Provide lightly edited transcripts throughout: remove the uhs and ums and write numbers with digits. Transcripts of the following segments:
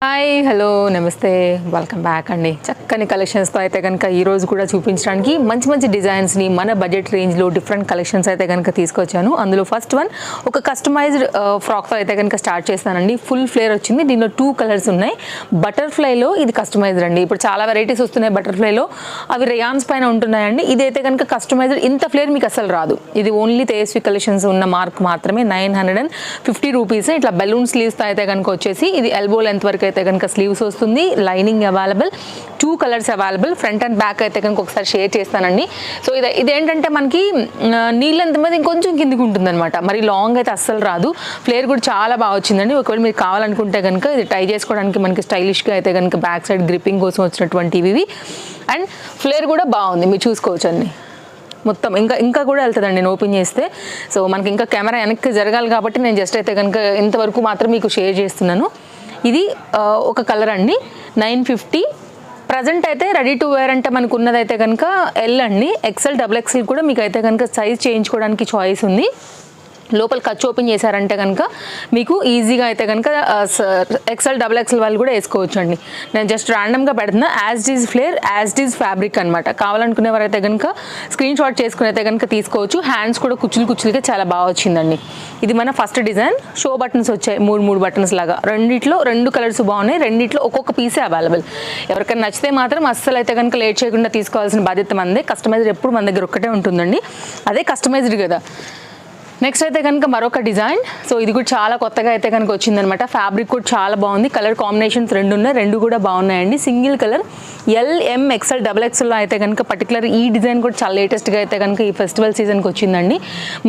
Hi hello నమస్తే welcome back అండి. చక్కని కలెక్షన్స్తో అయితే కనుక ఈరోజు కూడా చూపించడానికి మంచి మంచి డిజైన్స్ని మన బడ్జెట్ రేంజ్లో డిఫరెంట్ కలెక్షన్స్ అయితే కనుక తీసుకొచ్చాను. అందులో ఫస్ట్ వన్ ఒక కస్టమైజ్డ్ ఫ్రాక్తో అయితే కనుక స్టార్ట్ చేస్తానండి. ఫుల్ ఫ్లేర్ వచ్చింది. దీనిలో 2 కలర్స్ ఉన్నాయి. బటర్ఫ్లైలో ఇది కస్టమైజ్డ్ అండి. ఇప్పుడు చాలా వెరైటీస్ వస్తున్నాయి బటర్ఫ్లైలో, అవి రేయాన్స్ పైన ఉంటున్నాయండి. ఇదైతే కనుక కస్టమైజ్డ్. ఇంత ఫ్లేర్ మీకు అసలు రాదు. ఇది ఓన్లీ తేజస్వి కలెక్షన్స్ ఉన్న మార్క్ మాత్రమే. 950 రూపీస్. ఇట్లా బెలూన్ స్లీవ్స్తో అయితే కనుక వచ్చేసి ఇది ఎల్బో లెంత్ వరకు అయితే కనుక స్లీవ్స్ వస్తుంది. Lining available, 2 colours available. Front and back అయితే కనుక ఒకసారి షేర్ చేస్తానండి. సో ఇదేంటంటే మనకి నీళ్ళంత మీద ఇంకొంచెం కిందికి ఉంటుందన్నమాట. మరి లాంగ్ అయితే అస్సలు రాదు. ఫ్లేర్ కూడా చాలా బాగా వచ్చిందండి. ఒకవేళ మీరు కావాలనుకుంటే కనుక ఇది టై చేసుకోవడానికి మనకి స్టైలిష్గా అయితే కనుక బ్యాక్ సైడ్ గ్రిప్పింగ్ కోసం వచ్చినటువంటి ఇవి. అండ్ ఫ్లేర్ కూడా బాగుంది, మీరు చూసుకోవచ్చు అండి. మొత్తం ఇంకా కూడా వెళ్తుందండి నేను ఓపెన్ చేస్తే. సో మనకి ఇంకా కెమెరా వెనక్కి జరగాలి కాబట్టి నేను జస్ట్ అయితే కనుక ఇంతవరకు మాత్రం మీకు షేర్ చేస్తున్నాను. ఇది ఒక కలర్ అండి. 950. ప్రజెంట్ అయితే రెడీ టు వేర్ అంటే మనకు ఉన్నదైతే కనుక ఎల్ అండి. XL, XXL కూడా మీకు అయితే కనుక సైజ్ చేయించుకోవడానికి చాయిస్ ఉంది. లోపల ఖర్చు ఓపెన్ చేశారంటే కనుక మీకు ఈజీగా అయితే కనుక XL, XXL వాళ్ళు కూడా వేసుకోవచ్చు అండి. నేను జస్ట్ ర్యాండమ్గా పెడుతున్నా. As these flare, as these fabric అనమాట. కావాలనుకునేవారు అయితే కనుక స్క్రీన్ షాట్ చేసుకుని అయితే కనుక తీసుకోవచ్చు. హ్యాండ్స్ కూడా కుచ్చులుగా చాలా బాగా వచ్చిందండి. ఇది మన ఫస్ట్ డిజైన్. షో బటన్స్ వచ్చాయి, 3 బటన్స్ లాగా. రెండిట్లో 2 కలర్స్ బాగున్నాయి. రెండిట్లో ఒక్కొక్క పీసే అవైలబుల్. ఎవరికైనా నచ్చితే మాత్రం అస్సలు అయితే కనుక లేట్ చేయకుండా తీసుకోవాల్సిన బాధ్యత మనదే. కస్టమైజర్ ఎప్పుడు మన దగ్గర ఒక్కటే ఉంటుందండి. అదే కస్టమైజ్డ్ కదా. నెక్స్ట్ అయితే కనుక మరొక డిజైన్. సో ఇది కూడా చాలా కొత్తగా అయితే కనుక వచ్చిందనమాట. ఫ్యాబ్రిక్ కూడా చాలా బాగుంది. కలర్ కాంబినేషన్స్ 2 ఉన్నాయి. 2 కూడా బాగున్నాయండి. Single colour LM, XL, XXL అయితే కనుక పర్టికులర్ ఈ డిజైన్ కూడా చాలా లేటెస్ట్గా అయితే కనుక ఈ ఫెస్టివల్ సీజన్కి వచ్చిందండి.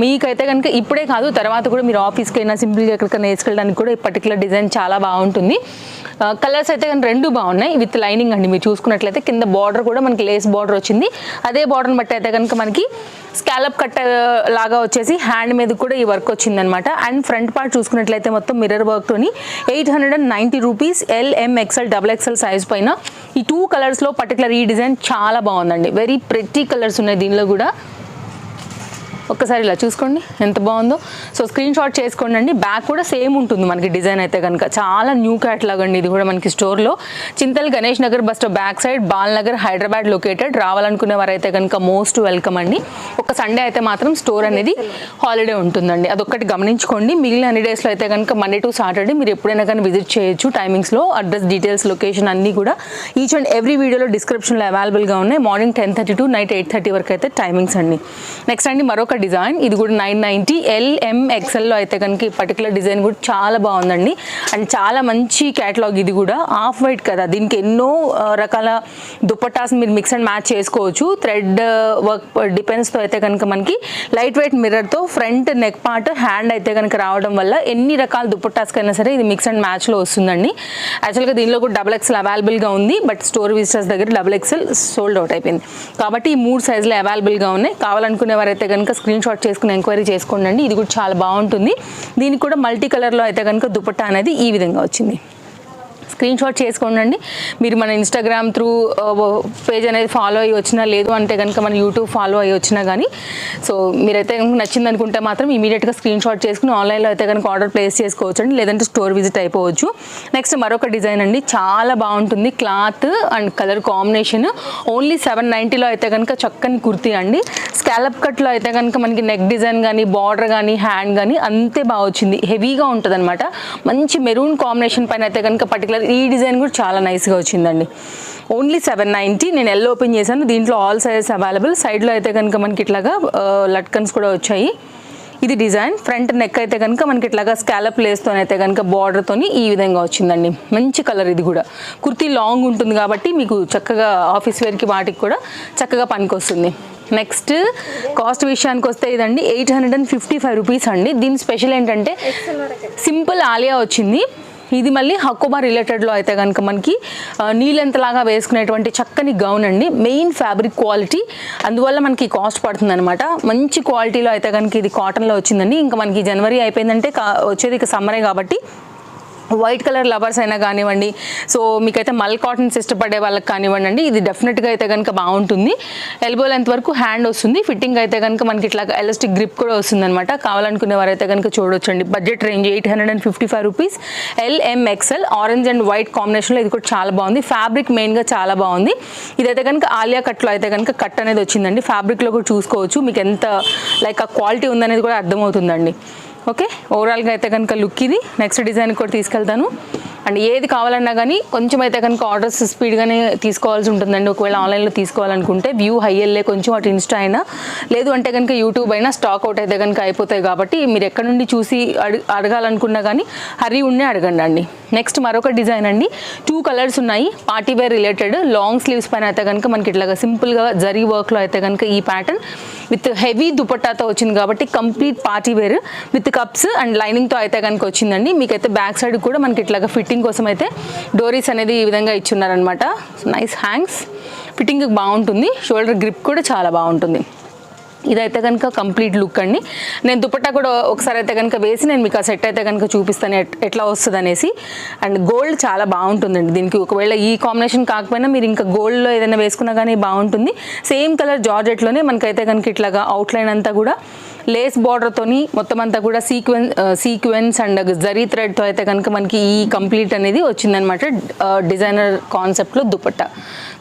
మీకైతే కనుక ఇప్పుడే కాదు, తర్వాత కూడా మీరు ఆఫీస్కి అయినా సింపుల్గా ఎక్కడికైనా వేసుకెళ్ళడానికి కూడా ఈ పర్టికులర్ డిజైన్ చాలా బాగుంటుంది. కలర్స్ అయితే కనుక 2 బాగున్నాయి. విత్ లైనింగ్ అండి. మీరు చూసుకున్నట్లయితే కింద బార్డర్ కూడా మనకి లేస్ బార్డర్ వచ్చింది. అదే బార్డర్ని బట్టి అయితే కనుక మనకి స్కాలప్ కట్ లాగా వచ్చేసి హ్యాండ్ మీద కూడా ఈ వర్క్ వచ్చిందనమాట. అండ్ ఫ్రంట్ పార్ట్ చూసుకున్నట్లయితే మొత్తం మిర్రర్ వర్క్తోని 890 rupees. LM, XL, XXL size పైన ఈ 2 కలర్స్లో పర్టికులర్ ఈ డిజైన్ చాలా బాగుందండి. వెరీ ప్రెట్టి కలర్స్ ఉన్నాయి దీనిలో కూడా. ఒక్కసారి ఇలా చూసుకోండి ఎంత బాగుందో. సో స్క్రీన్ షాట్ చేసుకోండి అండి. బ్యాక్ కూడా సేమ్ ఉంటుంది మనకి డిజైన్ అయితే కనుక. చాలా న్యూ క్యాటలాగ్ అండి ఇది కూడా మనకి స్టోర్లో. Chintal Ganesh Nagar bus stop back side, Bal Nagar, Hyderabad located. రావాలనుకునే వారైతే కనుక మోస్ట్ వెల్కమ్ అండి. ఒక సండే అయితే మాత్రం స్టోర్ అనేది హాలిడే ఉంటుందండి. అదొక్కటి గమనించుకోండి. మిగిలిన అన్ని డేస్లో అయితే కనుక మండే టు సాటర్డే మీరు ఎప్పుడైనా కానీ విజిట్ చేయొచ్చు. టైమింగ్స్లో అడ్రస్ డీటెయిల్స్ లొకేషన్ అన్నీ కూడా ఈచ్ అండ్ ఎవ్రీ వీడియోలో డిస్క్రిప్షన్లో అవైలబుల్గా ఉన్నాయి. మార్నింగ్ 10:30 to నైట్ 8:30 వరకు అయితే టైమింగ్స్ అండి. నెక్స్ట్ అండి మరొక డిజైన్. ఇది కూడా 990. LM, XLలో అయితే కనుక ఈ పర్టికులర్ డిజైన్ కూడా చాలా బాగుందండి. అండ్ చాలా మంచి క్యాటలాగ్. ఇది కూడా ఆఫ్ వైట్ కదా, దీనికి ఎన్నో రకాల దుపట్టాస్ మీరు మిక్స్ అండ్ మ్యాచ్ చేసుకోవచ్చు. థ్రెడ్ వర్క్ డిపెండ్స్తో అయితే కనుక మనకి లైట్ వెయిట్ మిర్రర్తో ఫ్రంట్ నెక్ పార్ట్ హ్యాండ్ అయితే కనుక రావడం వల్ల ఎన్ని రకాల దుపట్టాస్కైనా సరే ఇది మిక్స్ అండ్ మ్యాచ్లో వస్తుందండి. యాక్చువల్గా దీనిలో కూడా XXL అవైలబుల్గా ఉంది. బట్ స్టోర్ విజిటర్స్ దగ్గర XXL సోల్డ్ అవుట్ అయిపోయింది. కాబట్టి ఈ 3 సైజులు అవైలబుల్గా ఉన్నాయి. కావాలనుకునే వారైతే కనుక స్క్రీన్ షాట్ చేసుకుని ఎంక్వైరీ చేసుకోండి. ఇది కూడా చాలా బాగుంటుంది. దీనికి కూడా మల్టీ కలర్లో అయితే కనుక దుపట్టా అనేది ఈ విధంగా వచ్చింది. స్క్రీన్ షాట్ చేసుకోండి. మీరు మన ఇన్స్టాగ్రామ్ త్రూ పేజ్ అనేది ఫాలో అయ్యి వచ్చినా, లేదు అంటే కనుక మన యూట్యూబ్ ఫాలో అయ్యి వచ్చినా కానీ సో మీరైతే కనుక నచ్చింది అనుకుంటే మాత్రం ఇమీడియట్గా స్క్రీన్ షాట్ చేసుకుని ఆన్లైన్లో అయితే కనుక ఆర్డర్ ప్లేస్ చేసుకోవచ్చు అండి. లేదంటే స్టోర్ విజిట్ అయిపోవచ్చు. నెక్స్ట్ మరొక డిజైన్ అండి. చాలా బాగుంటుంది. Cloth and colour combination. Only 790లో అయితే కనుక చక్కని కుర్తీ అండి. స్కాలప్ కట్లో అయితే కనుక మనకి నెక్ డిజైన్ కానీ, బార్డర్ కానీ, హ్యాండ్ కానీ అంతే బాగా వచ్చింది. హెవీగా ఉంటుంది అనమాట. మంచి మెరూన్ కాంబినేషన్ పైన అయితే కనుక పర్టికులర్ ఈ డిజైన్ కూడా చాలా నైస్గా వచ్చిందండి. ఓన్లీ 790. నేను ఎల్లో ఓపెన్ చేశాను. దీంట్లో ఆల్ సైజెస్ అవైలబుల్. సైడ్లో అయితే కనుక మనకి ఇట్లాగా లట్కన్స్ కూడా వచ్చాయి. ఇది డిజైన్. ఫ్రంట్ నెక్ అయితే కనుక మనకి ఇట్లాగా స్కాలప్ లేస్తో అయితే కనుక బార్డర్తోని ఈ విధంగా వచ్చిందండి. మంచి కలర్. ఇది కూడా కుర్తీ లాంగ్ ఉంటుంది కాబట్టి మీకు చక్కగా ఆఫీస్ వేర్కి వాటికి కూడా చక్కగా పనికొస్తుంది. నెక్స్ట్ కాస్ట్ విషయానికి వస్తే ఇదండి 855 రూపీస్ అండి. దీని స్పెషల్ ఏంటంటే సింపుల్ ఆలియా వచ్చింది. ఇది మళ్ళీ హక్కుబా రిలేటెడ్లో అయితే కనుక మనకి నీళ్ళెంతలాగా వేసుకునేటువంటి చక్కని గౌన్ అండి. మెయిన్ ఫ్యాబ్రిక్ క్వాలిటీ, అందువల్ల మనకి కాస్ట్ పడుతుంది అనమాట. మంచి క్వాలిటీలో అయితే కనుక ఇది కాటన్లో వచ్చిందండి. ఇంకా మనకి జనవరి అయిపోయిందంటే వచ్చేది ఇక సమ్మరే కాబట్టి వైట్ కలర్ లవర్స్ అయినా కానివ్వండి, సో మీకైతే మల్ కాటన్స్ ఇష్టపడే వాళ్ళకి కానివ్వండి అండి, ఇది డెఫినెట్గా అయితే కనుక బాగుంటుంది. ఎల్బో లెంత్ వరకు హ్యాండ్ వస్తుంది. ఫిట్టింగ్ అయితే కనుక మనకి ఇట్లా ఎలాస్టిక్ గ్రిప్ కూడా వస్తుంది అనమాట. కావాలనుకునే వారైతే కనుక చూడొచ్చండి. Budget range 855 rupees. LMXL orange and white కాంబినేషన్లో ఇది కూడా చాలా బాగుంది. ఫ్యాబ్రిక్ మెయిన్గా చాలా బాగుంది. ఇదైతే కనుక ఆలియా కట్లో అయితే కనుక కట్ అనేది వచ్చిందండి. ఫ్యాబ్రిక్లో కూడా చూసుకోవచ్చు మీకు ఎంత లైక్ ఆ క్వాలిటీ ఉందనేది కూడా అర్థమవుతుందండి. ఓకే, ఓవరాల్గా అయితే కనుక లుక్ ఇది. నెక్స్ట్ డిజైన్ కూడా తీసుకెళ్తాను. అండ్ ఏది కావాలన్నా కానీ కొంచెం అయితే కనుక ఆర్డర్స్ స్పీడ్గానే తీసుకోవాల్సి ఉంటుందండి. ఒకవేళ ఆన్లైన్లో తీసుకోవాలనుకుంటే వ్యూ హైయల్లే కొంచెం అటు ఇన్స్టా అయినా లేదు అంటే కనుక యూట్యూబ్ అయినా స్టాక్ అవుట్ అయితే కనుక అయిపోతాయి. కాబట్టి మీరు ఎక్కడ నుండి చూసి అడగాలనుకున్నా కానీ హరీ ఉండే అడగండి అండి. నెక్స్ట్ మరొక డిజైన్ అండి. 2 కలర్స్ ఉన్నాయి. Party wear related long sleeves పైన అయితే కనుక మనకి ఇట్లాగా సింపుల్గా జరీ వర్క్లో అయితే కనుక ఈ ప్యాటర్న్ విత్ హెవీ దుపట్టాతో వచ్చింది కాబట్టి complete party wear with cups and లైనింగ్తో అయితే కనుక వచ్చిందండి. మీకైతే బ్యాక్ సైడ్ కూడా మనకి ఇట్లాగా ఫిట్టింగ్ కోసం అయితే డోరీస్ అనేది ఈ విధంగా ఇచ్చున్నారనమాట. నైస్ హ్యాంగ్స్, ఫిట్టింగ్ బాగుంటుంది. షోల్డర్ గ్రిప్ కూడా చాలా బాగుంటుంది. ఇదైతే కనుక కంప్లీట్ లుక్ అండి. నేను దుపట్టా కూడా ఒకసారి అయితే కనుక వేసి నేను మీకు ఆ సెట్ అయితే కనుక చూపిస్తాను ఎట్లా వస్తుంది అనేసి. అండ్ గోల్డ్ చాలా బాగుంటుందండి దీనికి. ఒకవేళ ఈ కాంబినేషన్ కాకపోయినా మీరు ఇంకా గోల్డ్లో ఏదైనా వేసుకున్నా కానీ బాగుంటుంది. సేమ్ కలర్ జార్జెట్లోనే మనకైతే కనుక ఇట్లాగా అవుట్లైన్ అంతా కూడా లేస్ బార్డర్తోని మొత్తం అంతా కూడా సీక్వెన్స్ అండ్ జరీ థ్రెడ్తో అయితే కనుక మనకి ఈ కంప్లీట్ అనేది వచ్చిందనమాట. డిజైనర్ కాన్సెప్ట్లో దుపట్టా.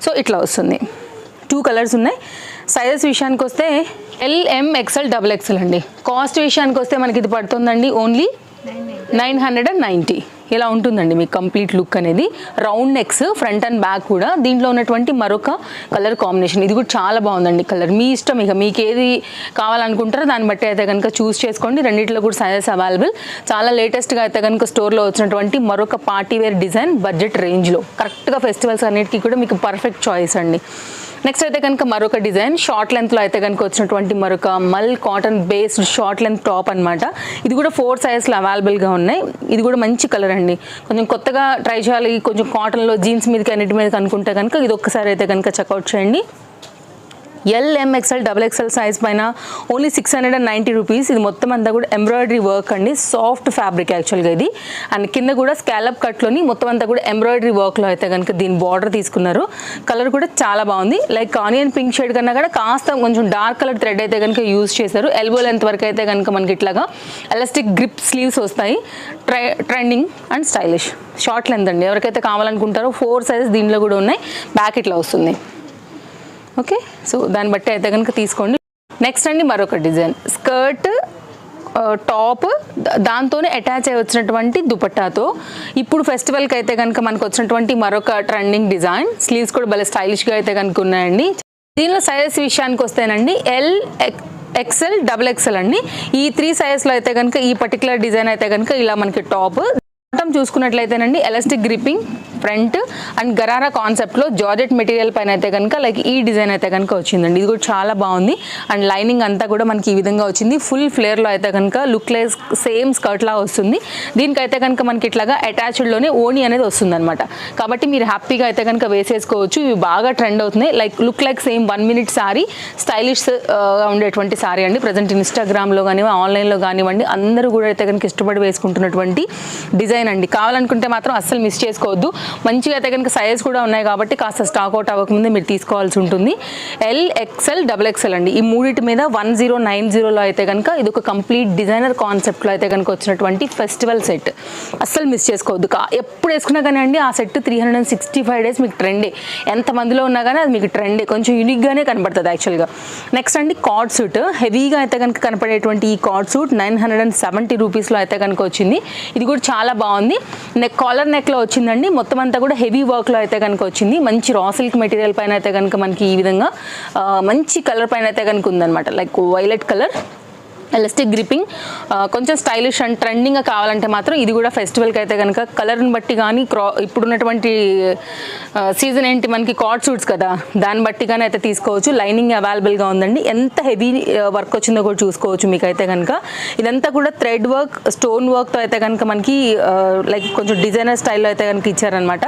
సో ఇట్లా వస్తుంది. 2 కలర్స్ ఉన్నాయి. సైజెస్ విషయానికి వస్తే LMXL XXL అండి. కాస్ట్ విషయానికి వస్తే మనకి ఇది పడుతుందండి ఓన్లీ 990. ఇలా ఉంటుందండి మీకు కంప్లీట్ లుక్ అనేది. Round next, front and back కూడా. దీంట్లో ఉన్నటువంటి మరొక కలర్ కాంబినేషన్ ఇది కూడా చాలా బాగుందండి. కలర్ మీ ఇష్టం, ఇక మీకు ఏది కావాలనుకుంటారో దాన్ని బట్టి అయితే కనుక చూస్ చేసుకోండి. రెండిట్లో కూడా సైజెస్ అవైలబుల్. చాలా లేటెస్ట్గా అయితే కనుక స్టోర్లో వచ్చినటువంటి మరొక పార్టీ వేర్ డిజైన్ బడ్జెట్ రేంజ్లో కరెక్ట్గా ఫెస్టివల్స్ అన్నిటికీ కూడా మీకు పర్ఫెక్ట్ చాయిస్ అండి. నెక్స్ట్ అయితే కనుక మరొక డిజైన్ షార్ట్ లెంత్లో అయితే కనుక వచ్చినటువంటి మరొక మల్ cotton based short length top అనమాట. ఇది కూడా 4 సైజెస్లో అవైలబుల్గా ఉన్నాయి. ఇది కూడా మంచి కలర్ అండి. కొంచెం కొత్తగా ట్రై చేయాలి, కొంచెం కాటన్లో జీన్స్ మీదకి అన్నిటి మీదకి అనుకుంటే కనుక ఇది ఒక్కసారి అయితే కనుక చెక్అవుట్ చేయండి. LMXL XXL సైజ్ పైన ఓన్లీ 690 రూపీస్. ఇది మొత్తం అంతా కూడా ఎంబ్రాయిడరీ వర్క్ అండి. సాఫ్ట్ ఫ్యాబ్రిక్ యాక్చువల్గా ఇది. అండ్ కింద కూడా స్కాలప్ కట్లోని మొత్తం అంతా కూడా ఎంబ్రాయిడరీ వర్క్లో అయితే కనుక దీని బార్డర్ తీసుకున్నారు. కలర్ కూడా చాలా బాగుంది. లైక్ ఆనియన్ పింక్ షేడ్ కన్నా కూడా కాస్త కొంచెం డార్క్ కలర్ థ్రెడ్ అయితే కనుక యూజ్ చేశారు. ఎల్బో లెంత్ వరకు అయితే కనుక మనకి ఇట్లాగా ఎలాస్టిక్ గ్రిప్ స్లీవ్స్ వస్తాయి. Trending and stylish short length అండి. ఎవరికైతే కావాలనుకుంటారో 4 సైజెస్ దీంట్లో కూడా ఉన్నాయి. బ్యాక్ ఇట్లా వస్తుంది. ఓకే, సో దాన్ని బట్టి అయితే కనుక తీసుకోండి. నెక్స్ట్ అండి మరొక డిజైన్ స్కర్ట్ టాప్ దాంతోనే అటాచ్ అయ్యి వచ్చినటువంటి దుపట్టాతో ఇప్పుడు ఫెస్టివల్కి అయితే కనుక మనకు వచ్చినటువంటి మరొక ట్రెండింగ్ డిజైన్. స్లీవ్స్ కూడా భలే స్టైలిష్గా అయితే కనుక ఉన్నాయండి. దీనిలో సైజెస్ విషయానికి వస్తేనండి LXL XXL అండి. ఈ 3 సైజెస్లో అయితే కనుక ఈ పర్టికులర్ డిజైన్ అయితే కనుక ఇలా మనకి టాప్ బాటమ్ చూసుకున్నట్లయితేనండి elastic gripping front and gharara కాన్సెప్ట్లో జార్జెట్ మెటీరియల్ పైన అయితే కనుక లైక్ ఈ డిజైన్ అయితే కనుక వచ్చిందండి. ఇది కూడా చాలా బాగుంది. అండ్ లైనింగ్ అంతా కూడా మనకి ఈ విధంగా వచ్చింది. ఫుల్ ఫ్లేర్లో అయితే కనుక లుక్ లైక్ సేమ్ స్కర్ట్ లా వస్తుంది. దీనికైతే కనుక మనకి ఇట్లాగా అటాచ్డ్లోనే ఓణి అనేది వస్తుంది అనమాట. కాబట్టి మీరు హ్యాపీగా అయితే కనుక వేసేసుకోవచ్చు. ఇవి బాగా ట్రెండ్ అవుతున్నాయి. Like look like same 1 minute sorry, stylish ఉండేటువంటి సారీ అండి. ప్రజెంట్ ఇన్స్టాగ్రామ్లో కానివ్వండి, ఆన్లైన్లో కానివ్వండి అందరూ కూడా అయితే కనుక ఇష్టపడి వేసుకుంటున్నటువంటి డిజైన్ అండి. కావాలనుకుంటే మాత్రం అస్సలు మిస్ చేసుకోవద్దు. మంచిగా అయితే కనుక సైజ్ కూడా ఉన్నాయి కాబట్టి కాస్త స్టాక్ అవుట్ అవ్వకముందే మీరు తీసుకోవాల్సి ఉంటుంది. LXL XXL అండి. ఈ మూడింటి మీద 1090లో అయితే కనుక ఇది ఒక కంప్లీట్ డిజైనర్ కాన్సెప్ట్లో అయితే కనుక వచ్చినటువంటి ఫెస్టివల్ సెట్. అస్సలు మిస్ చేసుకోవద్దు. ఎప్పుడు వేసుకున్నా కానీ అండి ఆ సెట్ 365 డేస్ మీకు ట్రెండే. ఎంతమందిలో ఉన్నా కానీ అది మీకు ట్రెండే. కొంచెం యూనిక్గానే కనబడుతుంది యాక్చువల్గా. నెక్స్ట్ అండి కార్డ్ సూట్. హెవీగా అయితే కనుక కనపడేటువంటి ఈ కార్డ్ సూట్ 970 రూపీస్లో అయితే కనుక వచ్చింది. ఇది కూడా చాలా బాగుంది. కాలర్ నెక్లో వచ్చిందండి. మొత్తం అంతా కూడా హెవీ వర్క్లో అయితే కనుక వచ్చింది. మంచి రా సిల్క్ మెటీరియల్ పైన అయితే కనుక మనకి ఈ విధంగా మంచి కలర్ పైన అయితే కనుక ఉందన్నమాట. Like violet colour elastic gripping కొంచెం స్టైలిష్ అండ్ ట్రెండింగ్గా కావాలంటే మాత్రం ఇది కూడా ఫెస్టివల్కి అయితే కనుక కలర్ని బట్టి కానీ ఇప్పుడున్నటువంటి సీజన్ ఏంటి మనకి కార్డ్ సూట్స్ కదా, దాన్ని బట్టి కానీ అయితే తీసుకోవచ్చు. లైనింగ్ అవైలబుల్గా ఉందండి. ఎంత హెవీ వర్క్ వచ్చిందో కూడా చూసుకోవచ్చు. మీకు అయితే కనుక ఇదంతా కూడా థ్రెడ్ వర్క్, స్టోన్ వర్క్తో అయితే కనుక మనకి లైక్ కొంచెం డిజైనర్ స్టైల్లో అయితే కనుక ఇచ్చారనమాట.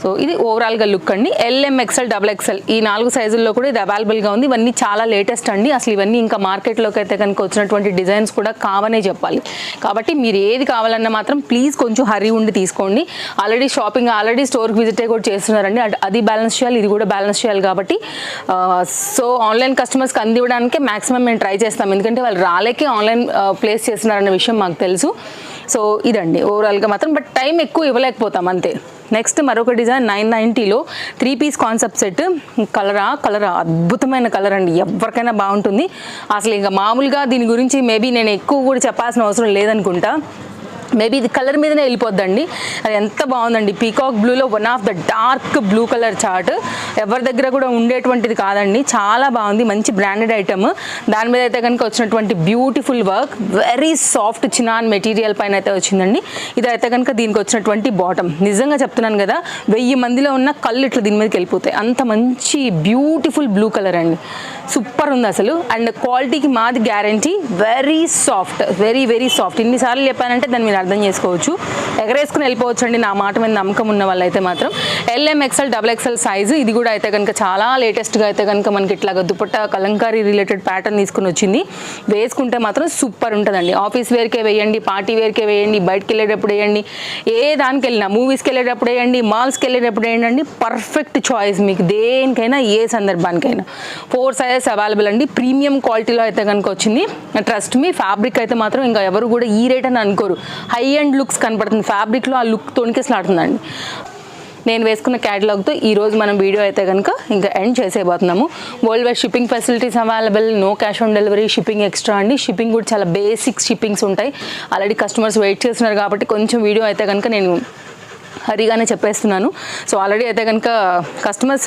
సో ఇది ఓవరాల్గా లుక్ అండి. LM, XL, XXL ఈ 4 సైజుల్లో కూడా ఇది అవైలబుల్గా ఉంది. ఇవన్నీ చాలా లేటెస్ట్ అండి. అసలు ఇవన్నీ ఇంకా మార్కెట్లోకి అయితే కనుక వచ్చినటువంటి డిజైన్స్ కూడా కావనే చెప్పాలి. కాబట్టి మీరు ఏది కావాలన్నా మాత్రం ప్లీజ్ కొంచెం హరీ ఉండి తీసుకోండి. ఆల్రెడీ స్టోర్కి విజిట్ కూడా చేస్తున్నారండి. అది బ్యాలెన్స్ చేయాలి, ఇది కూడా బ్యాలెన్స్ చేయాలి. కాబట్టి సో ఆన్లైన్ కస్టమర్స్కి అందివ్వడానికే మ్యాక్సిమం మేము ట్రై చేస్తాం. ఎందుకంటే వాళ్ళు రాలేకే ఆన్లైన్ ప్లేస్ చేస్తున్నారన్న విషయం మాకు తెలుసు. సో ఇదండి ఓవరాల్గా మాత్రం. బట్ టైం ఎక్కువ ఇవ్వలేకపోతాం అంతే. నెక్స్ట్ మరొక డిజైన్ 990లో 3 పీస్ కాన్సెప్ట్ సెట్. కలరా అద్భుతమైన కలర్ అండి. ఎవరికైనా బాగుంటుంది. అసలు ఇంకా మామూలుగా దీని గురించి మేబీ నేను ఎక్కువ కూడా చెప్పాల్సిన అవసరం లేదనుకుంటా. మేబీ ఇది కలర్ మీదనే వెళ్ళిపోద్దండి. అది ఎంత బాగుందండి. పీకాక్ బ్లూలో one of the dark blue colour chart. ఎవరి దగ్గర కూడా ఉండేటువంటిది కాదండి. చాలా బాగుంది. మంచి బ్రాండెడ్ ఐటమ్. దాని మీద అయితే కనుక వచ్చినటువంటి beautiful work, very soft chinon material పైన అయితే వచ్చిందండి. ఇదైతే కనుక దీనికి వచ్చినటువంటి బాటమ్. నిజంగా చెప్తున్నాను కదా, 1000 మందిలో ఉన్న కళ్ళు ఇట్లా దీని మీదకి వెళ్ళిపోతాయి. అంత మంచి బ్యూటిఫుల్ బ్లూ కలర్ అండి. సూపర్ ఉంది అసలు. అండ్ క్వాలిటీకి మాది guarantee. Very soft, very very soft. ఇన్నిసార్లు చెప్పానంటే దాన్ని మీరు అర్థం చేసుకోవచ్చు. ఎగరేసుకుని వెళ్ళిపోవచ్చు అండి నా మాట మీద నమ్మకం ఉన్న వాళ్ళైతే మాత్రం. LM, XL, XXL size. ఇది కూడా అయితే కనుక చాలా లేటెస్ట్గా అయితే కనుక మనకి ఇట్లాగా దుపట్టా కలంకారీ రిలేటెడ్ ప్యాటర్న్ తీసుకుని వచ్చింది. వేసుకుంటే మాత్రం సూపర్ ఉంటుందండి. ఆఫీస్ వేర్కే వేయండి, పార్టీ వేర్కే వేయండి, బయటకు వెళ్ళేటప్పుడు వేయండి, ఏ దానికి వెళ్ళినా, మూవీస్కి వెళ్ళేటప్పుడు వేయండి, మాల్స్కి వెళ్ళేటప్పుడు వేయండి. పర్ఫెక్ట్ చాయిస్ మీకు దేనికైనా, ఏ సందర్భానికైనా. 4 సైజెస్ అవైలబుల్ అండి. ప్రీమియం క్వాలిటీలో అయితే కనుక వచ్చింది. ట్రస్ట్ మీ, ఫ్యాబ్రిక్ అయితే మాత్రం ఇంకా ఎవరు కూడా ఈ రేట్ అని అనుకోరు. హై అండ్ లుక్స్ కనపడుతుంది ఫ్యాబ్రిక్లో. ఆ లుక్ తొణికిసలాడుతుందండి. నేను వేసుకున్న క్యాటలాగ్తో ఈరోజు మనం వీడియో అయితే కనుక ఇంకా ఎండ్ చేసేయబోతున్నాము. World wide shipping facilities available. No cash on delivery, shipping extra అండి. షిప్పింగ్ కూడా చాలా బేసిక్ షిప్పింగ్స్ ఉంటాయి. ఆల్రెడీ కస్టమర్స్ వెయిట్ చేస్తున్నారు కాబట్టి కొంచెం వీడియో అయితే కనుక నేను హరిగానే చెప్పేస్తున్నాను. సో ఆల్రెడీ అయితే కనుక కస్టమర్స్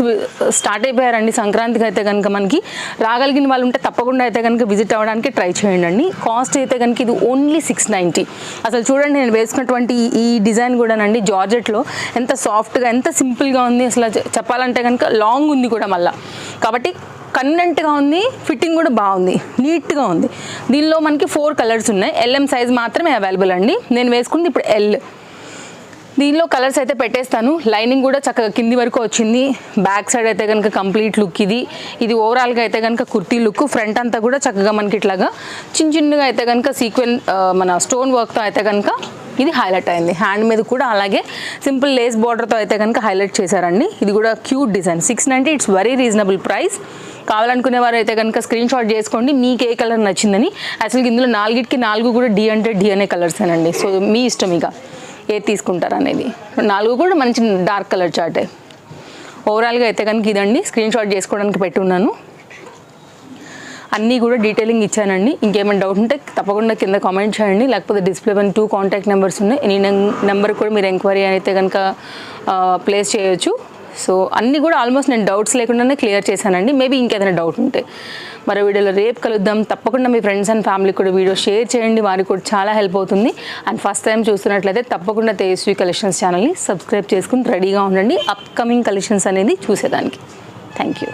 స్టార్ట్ అయిపోయారండి. సంక్రాంతికి అయితే కనుక మనకి రాగలిగిన వాళ్ళు ఉంటే తప్పకుండా అయితే కనుక విజిట్ అవ్వడానికి ట్రై చేయండి. కాస్ట్ అయితే కనుక ఇది ఓన్లీ 690. అసలు చూడండి, నేను వేసుకున్నటువంటి ఈ డిజైన్ కూడానండి జార్జెట్లో ఎంత సాఫ్ట్గా, ఎంత సింపుల్గా ఉంది. అసలు చెప్పాలంటే కనుక లాంగ్ ఉంది కూడా మళ్ళీ. కాబట్టి కన్వెంట్గా ఉంది, ఫిట్టింగ్ కూడా బాగుంది, నీట్గా ఉంది. దీనిలో మనకి 4 కలర్స్ ఉన్నాయి. LM సైజ్ మాత్రమే అవైలబుల్ అండి. నేను వేసుకుంది ఇప్పుడు L. దీనిలో కలర్స్ అయితే పెట్టేస్తాను. లైనింగ్ కూడా చక్కగా కింది వరకు వచ్చింది. బ్యాక్ సైడ్ అయితే కనుక కంప్లీట్ లుక్ ఇది ఓవరాల్గా అయితే కనుక కుర్తీ లుక్. ఫ్రంట్ అంతా కూడా చక్కగా మనకి ఇట్లాగా చిన్నగా అయితే కనుక సీక్వెన్ మన స్టోన్ వర్క్తో అయితే కనుక ఇది హైలైట్ అయింది. హ్యాండ్ మీద కూడా అలాగే సింపుల్ లేస్ బార్డర్తో అయితే కనుక హైలైట్ చేశారండి. ఇది కూడా cute design. 690. It's very reasonable price. కావాలనుకునే వారు అయితే కనుక స్క్రీన్ షాట్ చేసుకోండి మీకు ఏ కలర్ నచ్చిందని. అసలు ఇందులో 4 కూడా D అంటే D అనే కలర్సేనండి. సో మీ ఇష్టం ఇక ఏది తీసుకుంటారు అనేది. 4 కూడా మంచి డార్క్ కలర్ చార్టే. ఓవరాల్గా అయితే కనుక ఇదండి. స్క్రీన్ షాట్ చేసుకోవడానికి పెట్టున్నాను. అన్నీ కూడా డీటెయిలింగ్ ఇచ్చానండి. ఇంకేమైనా డౌట్ ఉంటే తప్పకుండా కింద కామెంట్ చేయండి. లేకపోతే డిస్ప్లే 2 కాంటాక్ట్ నెంబర్స్ ఉన్నాయి. ఎనీ నెంబర్ కూడా మీరు ఎంక్వైరీ అయితే కనుక ప్లేస్ చేయొచ్చు. సో అన్నీ కూడా ఆల్మోస్ట్ నేను డౌట్స్ లేకుండానే క్లియర్ చేశానండి. మేబీ ఇంకేదైనా డౌట్ ఉంటే మరో వీడియోలో రేపు కలుద్దాం. తప్పకుండా మీ ఫ్రెండ్స్ అండ్ ఫ్యామిలీకి కూడా వీడియో షేర్ చేయండి. వారికి కూడా చాలా హెల్ప్ అవుతుంది. అండ్ ఫస్ట్ టైం చూస్తున్నట్లయితే తప్పకుండా తేజస్వి కలెక్షన్స్ ఛానల్ని సబ్స్క్రైబ్ చేసుకుని రెడీగా ఉండండి అప్కమింగ్ కలెక్షన్స్ అనేది చూసేదానికి. Thank you.